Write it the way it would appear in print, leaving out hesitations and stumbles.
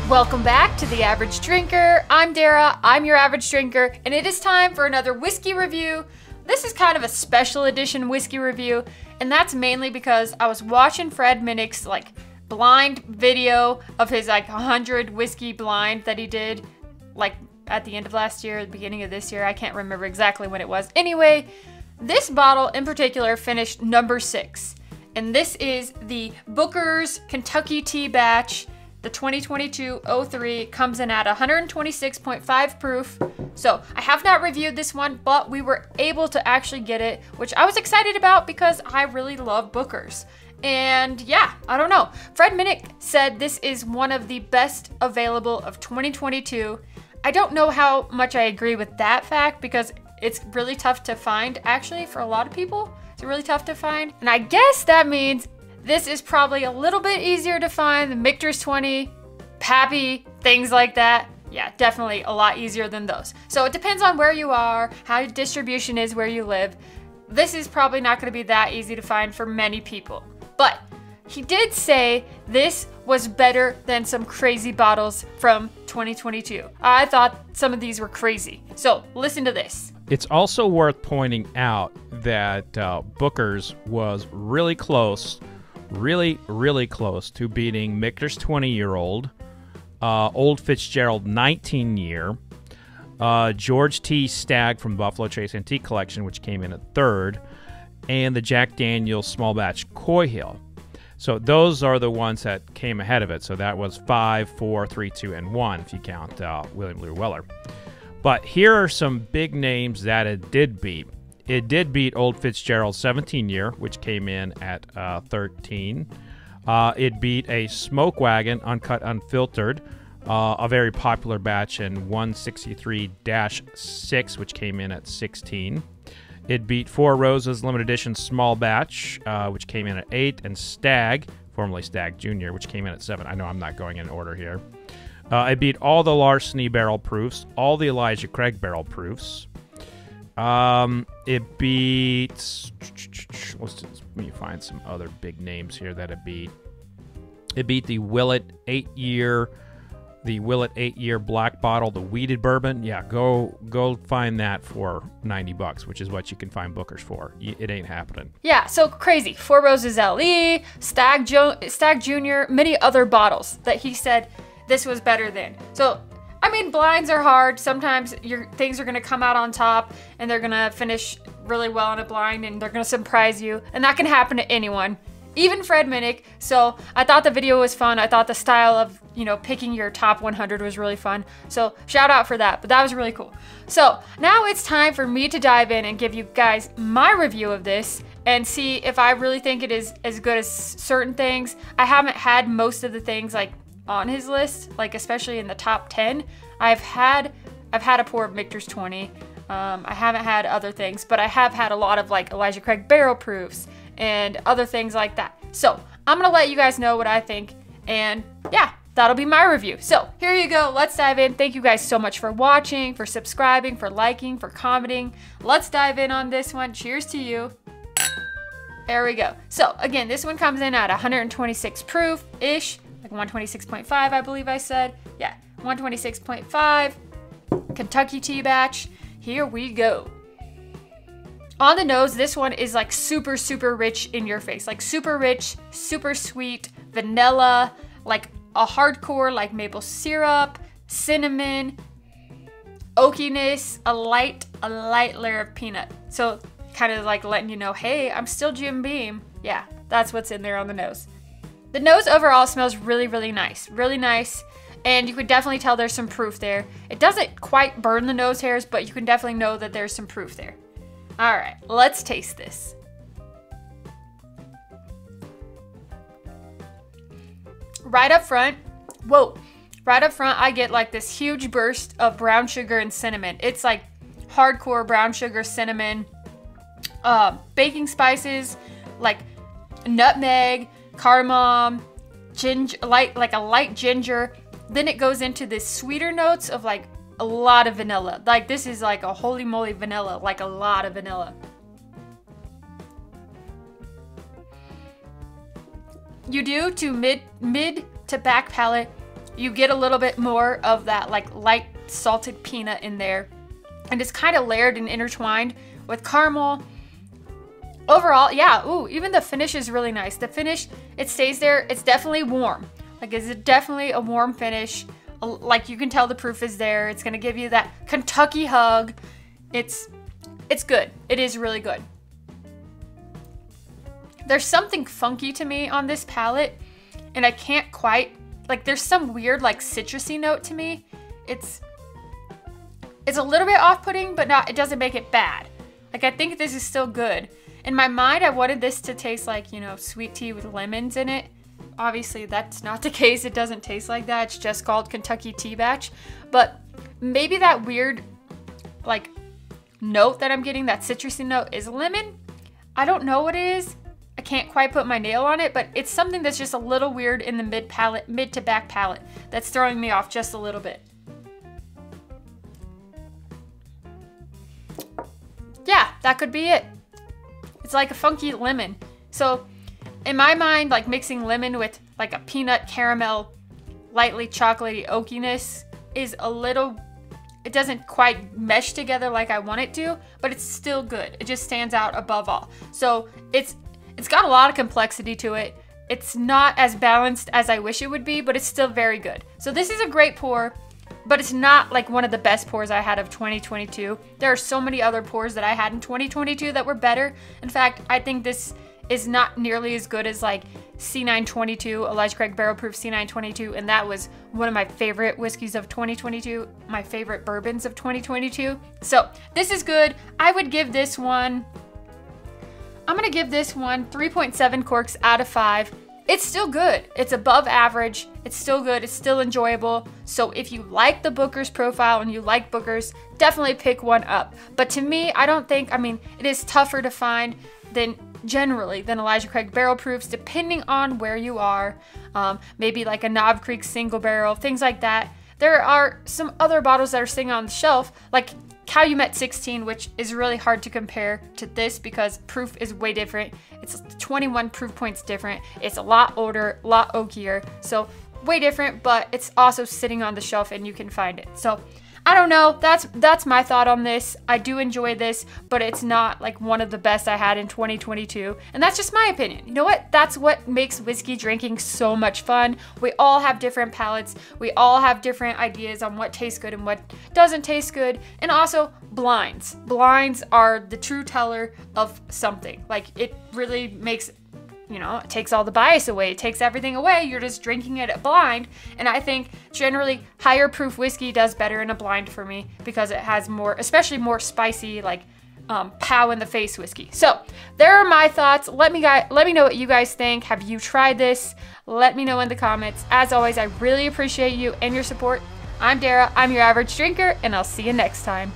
Welcome back to The Average Drinker. I'm Dara, I'm your average drinker, and it is time for another whiskey review. This is kind of a special edition whiskey review, and that's mainly because I was watching Fred Minnick's blind video of his 100 whiskey blind that he did at the end of last year, the beginning of this year. I can't remember exactly when it was. Anyway, this bottle in particular finished number 6, and this is the Booker's Kentucky Tea Batch. The 2022-03 comes in at 126.5 proof. So I have not reviewed this one, but we were able to actually get it, which I was excited about because I really love Booker's. And yeah, I don't know. Fred Minnick said this is one of the best available of 2022. I don't know how much I agree with that fact because it's really tough to find actually for a lot of people. It's really tough to find. And I guess that means this is probably a little bit easier to find than Michter's 20, Pappy, things like that. Yeah, definitely a lot easier than those. So it depends on where you are, how your distribution is where you live. This is probably not going to be that easy to find for many people. But he did say this was better than some crazy bottles from 2022. I thought some of these were crazy. So listen to this. It's also worth pointing out that Booker's was really close, really close to beating Michter's 20-year-old, Old Fitzgerald 19-year, George T. Stagg from Buffalo Trace Antique Collection, which came in at 3rd, and the Jack Daniel's Small Batch Coy Hill. So those are the ones that came ahead of it. So that was 5, 4, 3, 2, and 1 if you count William Blue Weller. But here are some big names that it did beat. It did beat Old Fitzgerald's 17-year, which came in at 13. It beat a Smoke Wagon Uncut Unfiltered, a very popular batch in 163-6, which came in at 16. It beat Four Roses Limited Edition Small Batch, which came in at 8, and Stagg, formerly Stagg Jr., which came in at 7. I know I'm not going in order here. It beat all the Larceny barrel proofs, all the Elijah Craig barrel proofs. It beats, let me find some other big names here that it beat. It beat the Willet 8-year black bottle, the weeded bourbon. Yeah, go find that for $90, which is what you can find Booker's for. It ain't happening. Yeah, so crazy. Four Roses LE, Stagg Jr., many other bottles that he said this was better than. So I mean, blinds are hard. Sometimes your things are going to come out on top and they're going to finish really well on a blind and they're going to surprise you. And that can happen to anyone, even Fred Minnick. So I thought the video was fun. I thought the style of, picking your top 100 was really fun. So shout out for that, but that was really cool. So now it's time for me to dive in and give you guys my review of this and see if I really think it is as good as certain things. I haven't had most of the things on his list, especially in the top 10. I've had a pour of Michter's 20. I haven't had other things, but I have had a lot of Elijah Craig barrel proofs and other things like that. So I'm gonna let you guys know what I think, and yeah, that'll be my review. So here you go, let's dive in. Thank you guys so much for watching, for subscribing, for liking, for commenting. Let's dive in on this one. Cheers to you. There we go. So again, this one comes in at 126 proof-ish. 126.5, I believe I said. Yeah, 126.5. Kentucky Tea Batch. Here we go. On the nose, this one is super rich in your face. Super rich, super sweet, vanilla, a hardcore maple syrup, cinnamon, oakiness, a light layer of peanut. So kind of letting you know, hey, I'm still Jim Beam. Yeah, that's what's in there on the nose. The nose overall smells really nice, and you can definitely tell there's some proof there. It doesn't quite burn the nose hairs, but you can definitely know that there's some proof there. All right, let's taste this. Right up front, I get this huge burst of brown sugar and cinnamon. It's hardcore brown sugar, cinnamon, baking spices, nutmeg, cardamom, ginger, a light ginger. Then it goes into the sweeter notes of a lot of vanilla. This is a holy moly vanilla, a lot of vanilla. You do to mid to back palate you get a little bit more of that like light salted peanut in there. And it's kind of layered and intertwined with caramel. Overall, yeah, ooh, even the finish is really nice. The finish, it stays there. It's definitely warm. Like, it's definitely a warm finish. Like, you can tell the proof is there. It's gonna give you that Kentucky hug. It's good. It is really good. There's something funky to me on this palette, and I can't quite, like, there's some weird, like, citrusy note to me. It's a little bit off-putting, but not, it doesn't make it bad. Like, I think this is still good. In my mind, I wanted this to taste like, you know, sweet tea with lemons in it. Obviously, that's not the case. It doesn't taste like that. It's just called Kentucky Tea Batch. But maybe that weird, like, note that I'm getting, that citrusy note, is lemon. I don't know what it is. I can't quite put my nail on it, but it's something that's just a little weird in the mid to back palette that's throwing me off just a little bit. Yeah, that could be it. It's like a funky lemon. So in my mind, like, mixing lemon with like a peanut caramel, lightly chocolatey oakiness is a little, it doesn't quite mesh together like I want it to, but it's still good. It just stands out above all. So it's got a lot of complexity to it. It's not as balanced as I wish it would be, but it's still very good. So this is a great pour, but it's not like one of the best pours I had of 2022. There are so many other pours that I had in 2022 that were better. In fact, I think this is not nearly as good as like C922, Elijah Craig Barrel Proof C922, and that was one of my favorite whiskeys of 2022, my favorite bourbons of 2022. So this is good. I would give this one, I'm gonna give this one 3.7 corks out of 5. It's still good. It's above average. It's still good. It's still enjoyable. So if you like the Booker's profile and you like Booker's, definitely pick one up. But to me, I don't think, I mean, it is tougher to find than Elijah Craig Barrel Proofs, depending on where you are. Maybe like a Knob Creek single barrel, things like that. There are some other bottles that are sitting on the shelf, like Calumet 16, which is really hard to compare to this because proof is way different. It's 21 proof points different. It's a lot older, a lot oakier, so way different, but it's also sitting on the shelf and you can find it. So I don't know, that's my thought on this. I do enjoy this, but it's not like one of the best I had in 2022, and that's just my opinion. You know what? That's what makes whiskey drinking so much fun. We all have different palates. We all have different ideas on what tastes good and what doesn't taste good, and also blinds. Blinds are the true teller of something. Like, it really makes, you know, it takes all the bias away. It takes everything away. You're just drinking it blind. And I think generally higher proof whiskey does better in a blind for me because it has more, especially more spicy, like pow in the face whiskey. So there are my thoughts. Let me know what you guys think. Have you tried this? Let me know in the comments. As always, I really appreciate you and your support. I'm Dara. I'm your average drinker, and I'll see you next time.